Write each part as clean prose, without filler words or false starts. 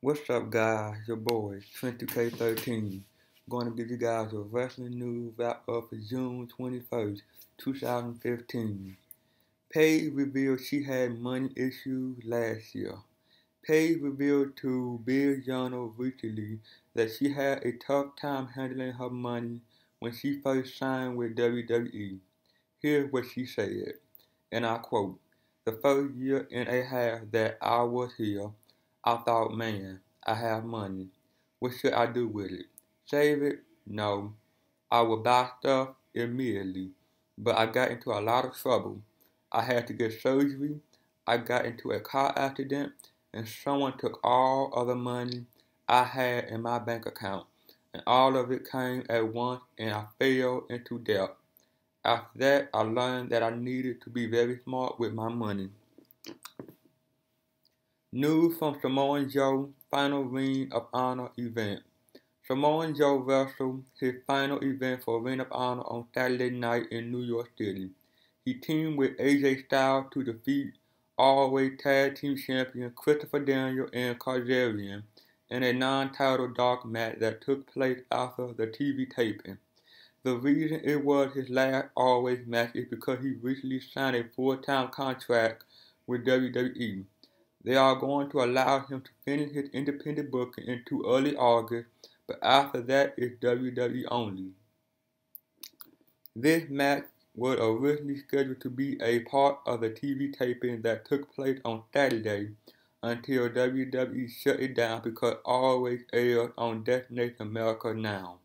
What's up, guys? Your boy, 20K13. Going to give you guys a wrestling news wrap up for June 21st, 2015. Paige revealed she had money issues last year. Paige revealed to Bill Journal recently that she had a tough time handling her money when she first signed with WWE. Here's what she said, and I quote, "The first year and a half that I was here, I thought, man, I have money. What should I do with it? Save it? No. I would buy stuff immediately. But I got into a lot of trouble. I had to get surgery. I got into a car accident, and someone took all of the money I had in my bank account. And all of it came at once, and I fell into debt. After that, I learned that I needed to be very smart with my money." News from Samoa Joe's final Ring of Honor event. Samoa Joe wrestled his final event for Ring of Honor on Saturday night in New York City. He teamed with AJ Styles to defeat Always Tag Team Champion Christopher Daniels and Kazarian in a non-title dark match that took place after the TV taping. The reason it was his last Always match is because he recently signed a full-time contract with WWE. They are going to allow him to finish his independent booking into early August, but after that it's WWE only. This match was originally scheduled to be a part of the TV taping that took place on Saturday until WWE shut it down because Always aired on Destination America Now.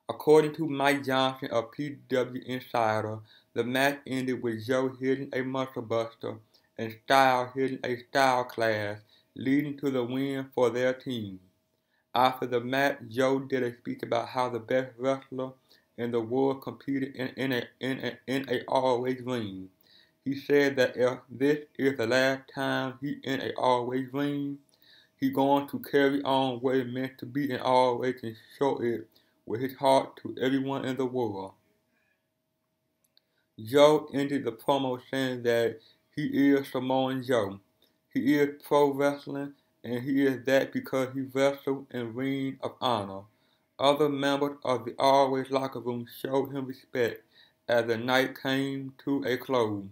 According to Mike Johnson of PW Insider, the match ended with Joe hitting a muscle buster and Styles hitting a style clash, leading to the win for their team. After the match, Joe did a speech about how the best wrestler in the world competed in a Always ring. He said that if this is the last time he in a Always ring, he going to carry on what it meant to be in Always and show it with his heart to everyone in the world. Joe ended the promo saying that he is Samoan Joe. He is pro wrestling, and he is that because he wrestled in Ring of Honor. Other members of the Always locker room showed him respect as the night came to a close.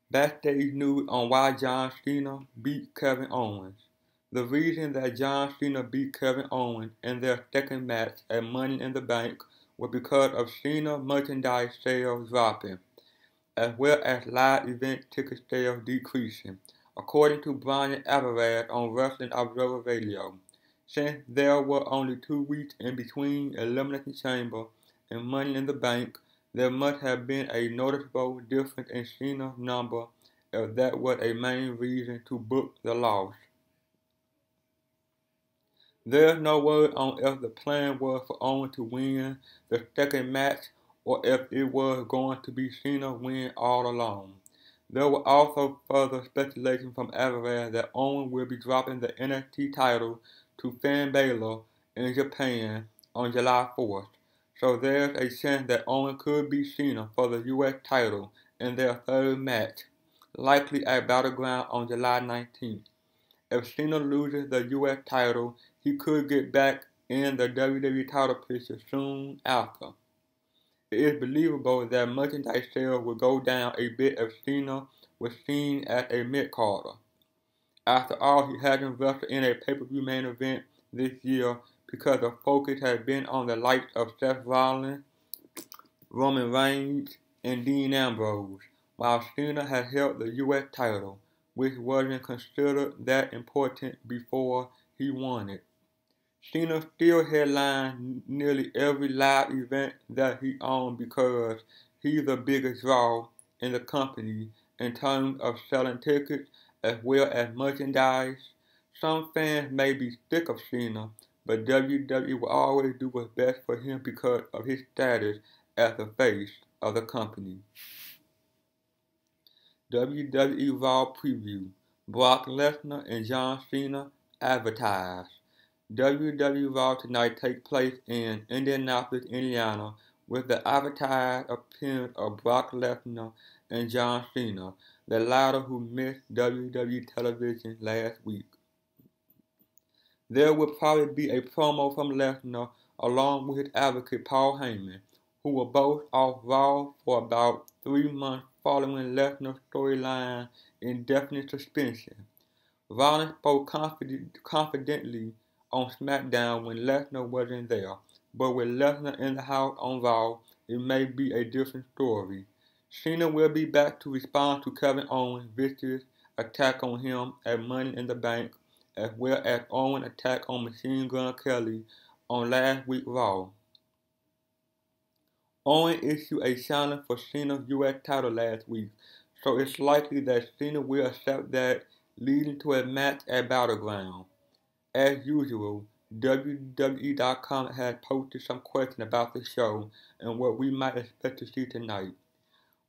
Backstage news on why John Cena beat Kevin Owens. The reason that John Cena beat Kevin Owens in their second match at Money in the Bank was because of Cena merchandise sales dropping, as well as live event ticket sales decreasing, according to Brian Alvarez on Wrestling Observer Radio. Since there were only 2 weeks in between Elimination Chamber and Money in the Bank, there must have been a noticeable difference in Cena's number if that was a main reason to book the loss. There's no word on if the plan was for Owens to win the second match or if it was going to be Cena win all along. There was also further speculation from Alvarez that Owens will be dropping the NXT title to Finn Balor in Japan on July 4th. So there's a chance that Owens could beat Cena for the US title in their third match, likely at Battleground on July 19th. If Cena loses the US title, he could get back in the WWE title picture soon after. It is believable that merchandise sales will go down a bit if Cena was seen as a mid-carder. After all, he hasn't wrestled in a pay-per-view main event this year because the focus has been on the likes of Seth Rollins, Roman Reigns, and Dean Ambrose, while Cena has held the US title, which wasn't considered that important before he won it. Cena still headlines nearly every live event that he owns because he's the biggest draw in the company in terms of selling tickets as well as merchandise. Some fans may be sick of Cena, but WWE will always do what's best for him because of his status as the face of the company. WWE Raw Preview: Brock Lesnar and John Cena advertised. WWE Raw tonight takes place in Indianapolis, Indiana, with the advertised appearance of Brock Lesnar and John Cena. the latter who missed WWE television last week. There will probably be a promo from Lesnar along with his advocate Paul Heyman, who were both off Raw for about 3 months following Lesnar's storyline indefinite suspension. Rollins spoke confidently on SmackDown when Lesnar wasn't there, but with Lesnar in the house on Raw, it may be a different story. Cena will be back to respond to Kevin Owens' vicious attack on him at Money in the Bank, as well as Owens' attack on Machine Gun Kelly on last week's Raw. Owens issued a challenge for Cena's U.S. title last week, so it's likely that Cena will accept that, leading to a match at Battleground. As usual, WWE.com has posted some questions about the show and what we might expect to see tonight.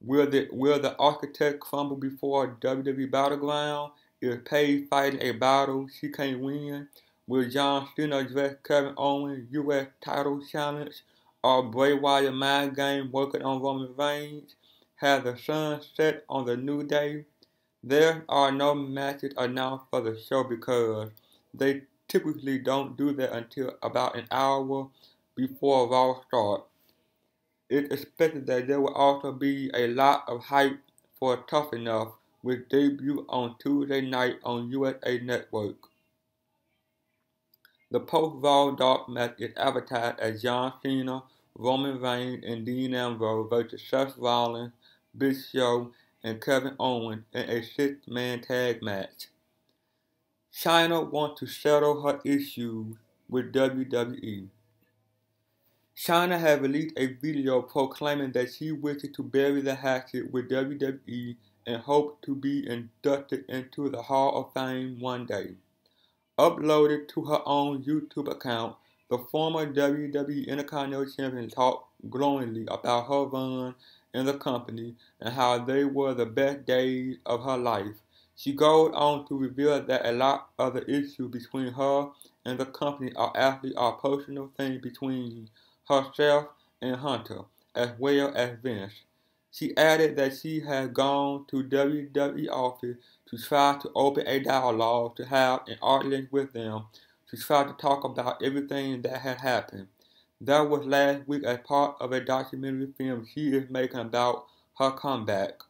Will the Architect crumble before WWE Battleground? Is Paige fighting a battle she can't win? Will John Cena address Kevin Owens' U.S. title challenge? Are Bray Wyatt mind game working on Roman Reigns? Has the sun set on the New Day? There are no matches announced for the show because they typically don't do that until about an hour before Raw starts. It's expected that there will also be a lot of hype for Tough Enough, which debuted on Tuesday night on USA Network. The post-Raw dark match is advertised as John Cena, Roman Reigns, and Dean Ambrose versus Seth Rollins, Big Show, and Kevin Owens in a 6-man tag match. Chyna wants to settle her issues with WWE. Chyna has released a video proclaiming that she wishes to bury the hatchet with WWE and hopes to be inducted into the Hall of Fame one day. Uploaded to her own YouTube account, the former WWE Intercontinental Champion talked glowingly about her run in the company and how they were the best days of her life. She goes on to reveal that a lot of the issues between her and the company are actually a personal thing between herself and Hunter, as well as Vince. She added that she has gone to WWE office to try to open a dialogue to have an audience with them, to try to talk about everything that had happened. That was last week as part of a documentary film she is making about her comeback.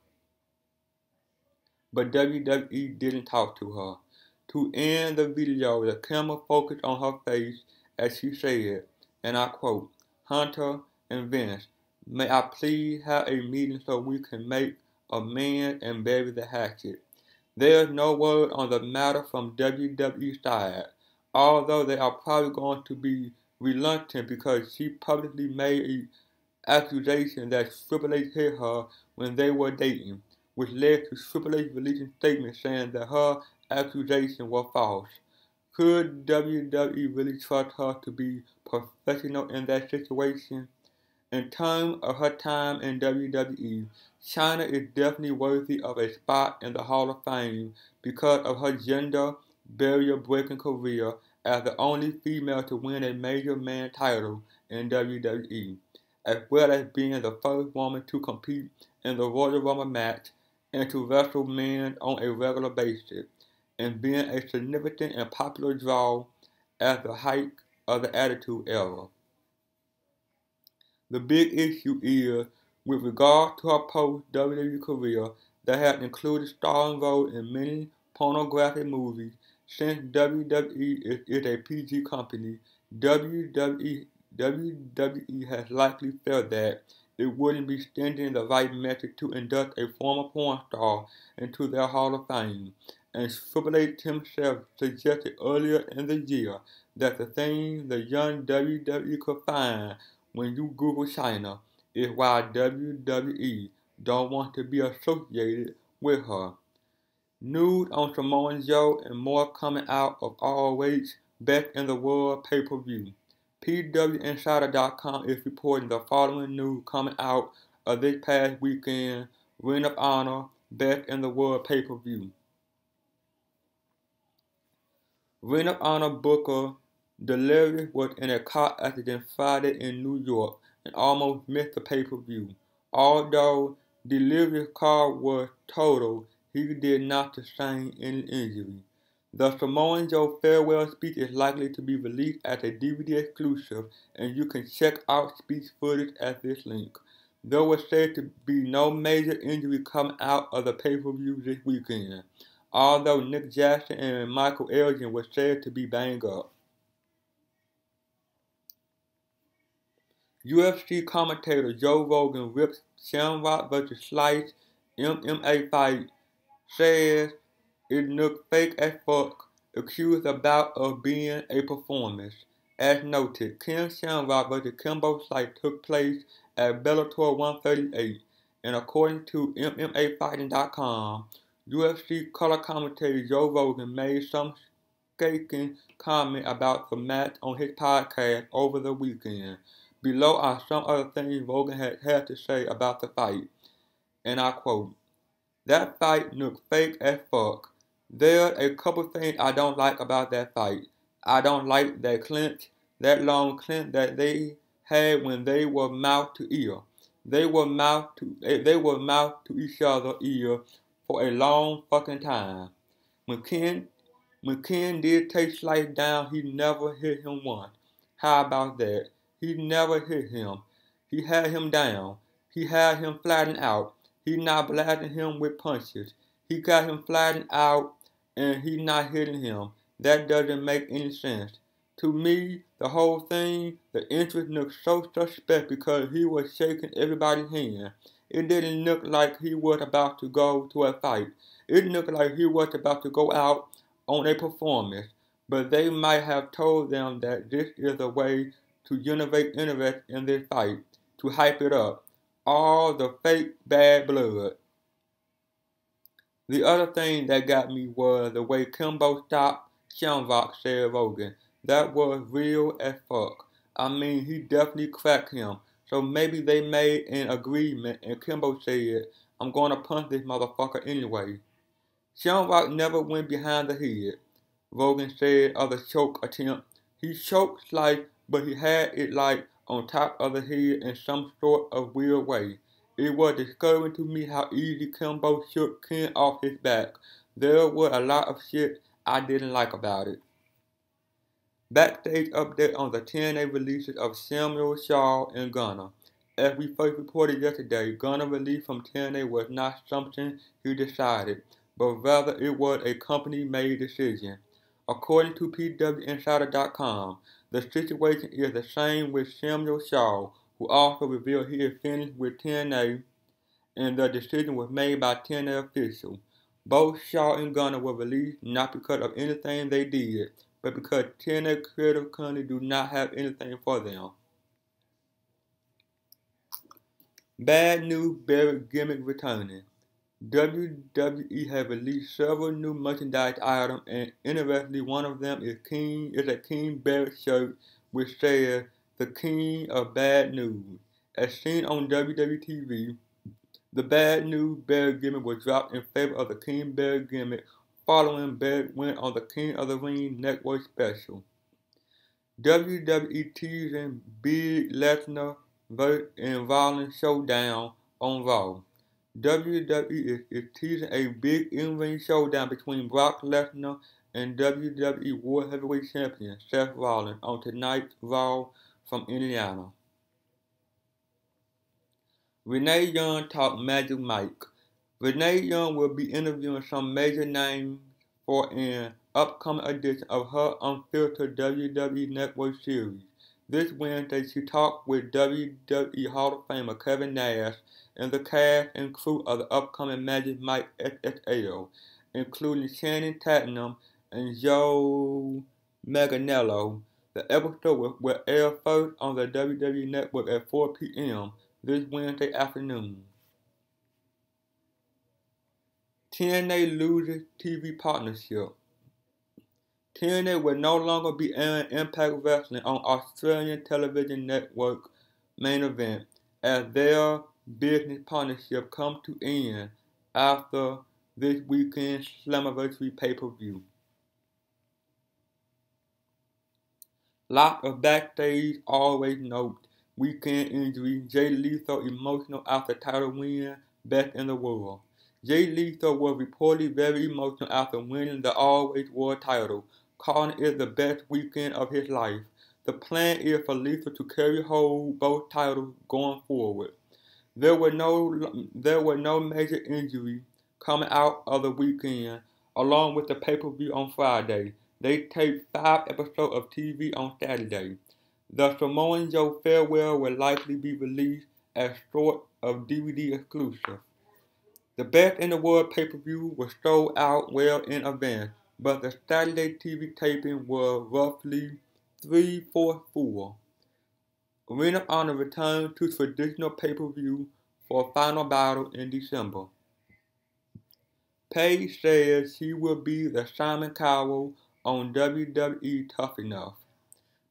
But WWE didn't talk to her. To end the video, the camera focused on her face as she said, and I quote, "Hunter and Vince, may I please have a meeting so we can make amends and bury the hatchet?" There is no word on the matter from WWE's side, although they are probably going to be reluctant because she publicly made an accusation that Triple H hit her when they were dating, which led to Triple H releasing statements saying that her accusations were false. Could WWE really trust her to be professional in that situation? In terms of her time in WWE, Chyna is definitely worthy of a spot in the Hall of Fame because of her gender barrier-breaking career as the only female to win a major man title in WWE, as well as being the first woman to compete in the Royal Rumble match and to wrestle men on a regular basis, and being a significant and popular draw at the height of the Attitude Era. The big issue is, with regard to her post-WWE career that has included starring roles in many pornographic movies, since WWE is a PG company, WWE has likely felt that it wouldn't be sending the right message to induct a former porn star into their Hall of Fame, and Triple H himself suggested earlier in the year that the thing the young WWE could find when you Google Chyna is why WWE don't want to be associated with her. News on Samoa Joe and more coming out of ROH Best in the World pay-per-view. PWInsider.com is reporting the following news coming out of this past weekend Ring of Honor Best in the World pay-per-view. Ring of Honor Booker Delirious was in a car accident Friday in New York and almost missed the pay-per-view. Although Delirious' car was totaled, he did not sustain any injury. The Samoa Joe farewell speech is likely to be released as a DVD exclusive, and you can check out speech footage at this link. There was said to be no major injury coming out of the pay-per-view this weekend, although Nick Jackson and Michael Elgin were said to be banged up. UFC commentator Joe Rogan rips Shamrock vs. Slice MMA fight, says it looked fake as fuck, accused about of being a performance. As noted, Ken Shamrock vs. Kimbo Slice took place at Bellator 138, and according to MMAfighting.com, UFC color commentator Joe Rogan made some scathing comment about the match on his podcast over the weekend. Below are some other things Rogan had to say about the fight, and I quote, "That fight looked fake as fuck. There's a couple things I don't like about that fight. I don't like that clinch, that long clinch that they had when they were mouth to ear. They were mouth to each other's ear for a long fucking time. When Ken did take Slice down, he never hit him once. How about that? He never hit him. He had him down. He had him flattened out. He not blasting him with punches. He got him flattened out and he not hitting him. That doesn't make any sense. To me, the whole thing, the interest looked so suspect because he was shaking everybody's hand. It didn't look like he was about to go to a fight. It looked like he was about to go out on a performance. But they might have told them that this is a way to generate interest in this fight, to hype it up. All the fake bad blood." The other thing that got me was the way Kimbo stopped Shamrock, said Rogan. That was real as fuck. I mean, he definitely cracked him. So maybe they made an agreement and Kimbo said, "I'm gonna punch this motherfucker anyway." Shamrock never went behind the head, Rogan said of the choke attempt. He choked Slice, but he had it like on top of the head in some sort of weird way. It was disturbing to me how easy Kimbo shook Ken off his back. There was a lot of shit I didn't like about it. Backstage update on the TNA releases of Samuel Shaw and Gunner. As we first reported yesterday, Gunner's release from TNA was not something he decided, but rather it was a company-made decision. According to PWInsider.com, the situation is the same with Samuel Shaw, who also revealed he is finished with TNA, and the decision was made by TNA officials. Both Shaw and Gunner were released not because of anything they did, but because TNA Creative currently do not have anything for them. Bad news, Barrett gimmick returning. WWE has released several new merchandise items, and interestingly, one of them is a King Barrett shirt which says "The King of Bad News." As seen on WWE TV, the Bad News Barrett gimmick was dropped in favor of the King Barrett gimmick following Barrett went on the King of the Ring Network special. WWE teasing Big Lesnar and Rollins showdown on Raw. WWE is teasing a big in-ring showdown between Brock Lesnar and WWE World Heavyweight Champion Seth Rollins on tonight's Raw from Indiana. Renee Young talked Magic Mike. Renee Young will be interviewing some major names for an upcoming edition of her Unfiltered WWE Network series. This Wednesday, she talked with WWE Hall of Famer Kevin Nash and the cast and crew of the upcoming Magic Mike XXL, including Channing Tatum and Joe Manganiello. The episode will air first on the WWE Network at 4 p.m. this Wednesday afternoon. TNA loses TV partnership. TNA will no longer be airing Impact Wrestling on Australian television network Main Event as their business partnership comes to end after this weekend's Slammiversary pay-per-view. Lot of backstage always note weekend injury, Jay Lethal emotional after title win, best in the world. Jay Lethal was reportedly very emotional after winning the Always World title, calling it the best weekend of his life. The plan is for Lethal to hold both titles going forward. There were no major injuries coming out of the weekend, along with the pay-per-view on Friday. They taped 5 episodes of TV on Saturday. The Samoa Joe farewell will likely be released as sort of DVD exclusive. The Best in the World pay-per-view was sold out well in advance, but the Saturday TV taping was roughly 3/4 full. Ring of Honor returned to traditional pay-per-view for a final battle in December. Paige says she will be the Simon Cowell on WWE Tough Enough.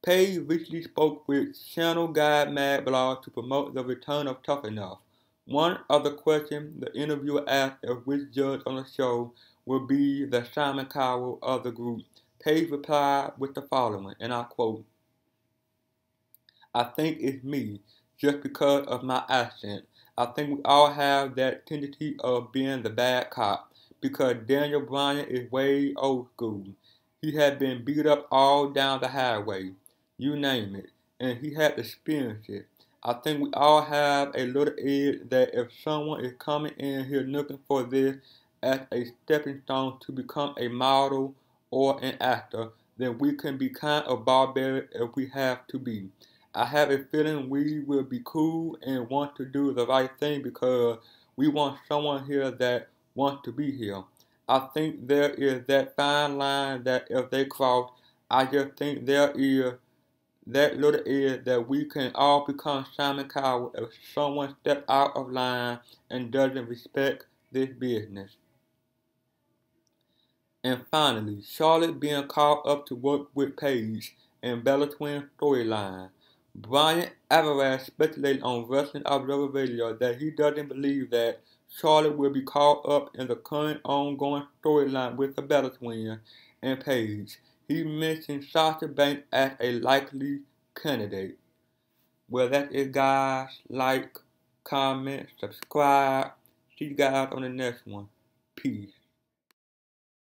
Paige recently spoke with Channel Guide Mag blog to promote the return of Tough Enough. One of the questions the interviewer asked of which judge on the show will be the Simon Cowell of the group. Paige replied with the following, and I quote, "I think it's me, just because of my accent. I think we all have that tendency of being the bad cop, because Daniel Bryan is way old school. He had been beat up all down the highway, you name it, and he had experienced it. I think we all have a little edge that if someone is coming in here looking for this as a stepping stone to become a model or an actor, then we can be kind of barbaric if we have to be. I have a feeling we will be cool and want to do the right thing because we want someone here that wants to be here. I think there is that fine line that if they cross, I just think there is that little edge that we can all become Simon Cowell if someone steps out of line and doesn't respect this business." And finally, Charlotte being called up to work with Paige and Bella Twins storyline. Brian Alvarez speculated on Wrestling Observer Radio that he doesn't believe that Charlotte will be called up in the current ongoing storyline with the Bella Twins and Paige. He mentioned Sasha Banks as a likely candidate. Well, that is, guys. Like, comment, subscribe. See you guys on the next one. Peace.